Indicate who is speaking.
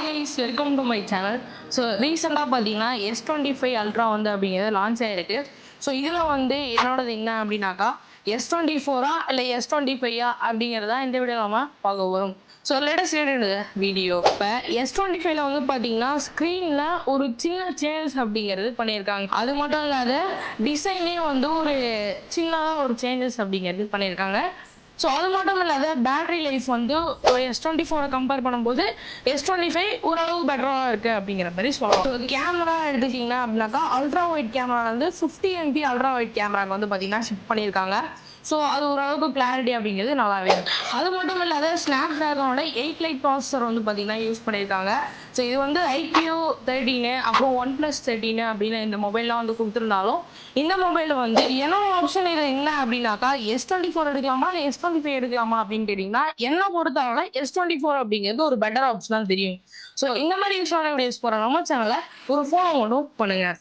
Speaker 1: guys, welcome to my channel. So ரீசெண்டாக பார்த்தீங்கன்னா S25 ultra வந்து அப்படிங்கிறது லான்ச் ஆகிருக்கு. ஸோ இதில் வந்து என்னோடது என்ன அப்படின்னாக்கா S24 இல்லை S25 அப்படிங்கிறதா இந்த வீடியோ நம்ம பார்க்க போகிறோம். ஸோ லேட்டஸ்ட் வீடியோ இப்போ S25 வந்து பார்த்தீங்கன்னா ஸ்க்ரீனில் ஒரு சின்ன சேஞ்சஸ் அப்படிங்கிறது பண்ணியிருக்காங்க. அது மட்டும் இல்லாத டிசைனே வந்து ஒரு சின்னதாக ஒரு சேஞ்சஸ் அப்படிங்கிறது பண்ணியிருக்காங்க. ஸோ அது மட்டும் இல்லாத பேட்டரி லைஃப் வந்து S24 கம்பேர் பண்ணும்போது S25 ஓரளவு பெட்டராக இருக்குது அப்படிங்கிற மாதிரி சொல்லலாம். ஸோ கேமரா எடுத்துக்கிட்டிங்கன்னா அப்படின்னாக்கா அல்ட்ரா ஒயிட் கேமரா வந்து 50 MP அல்ட்ரா ஒயிட் கேமராக்கு வந்து பார்த்தீங்கன்னா ஷிஃப்ட் பண்ணியிருக்காங்க. ஸோ அது ஓரளவுக்கு கிளாரிட்டி அப்படிங்கிறது நல்லாவே இருக்கும். அது மட்டும் இல்லாத ஸ்னாப் ட்ராகனோட 8 லைட் ப்ராசஸர் வந்து பார்த்தீங்கன்னா யூஸ் பண்ணியிருக்காங்க. ஸோ இது வந்து IQ13 அப்புறம் OnePlus 13 அப்படின்னு இந்த மொபைல்லாம் வந்து கொடுத்துருந்தாலும் இந்த மொபைலில் வந்து என்னோட ஆப்ஷன் இது என்ன அப்படின்னாக்கா S24 எடுக்கலாமா இல்லை S25 எடுக்கலாமா அப்படின்னு கேட்டிங்கன்னா என்னை பொறுத்தவரை S24 அப்படிங்கிறது ஒரு பெட்டர் ஆப்ஷனாக தெரியும். ஸோ இந்த மாதிரி யூஸ் வீடியோஸ் போகிற நம்ம சேனலை ஒரு ஃபோனை மட்டும் பண்ணுங்கள்.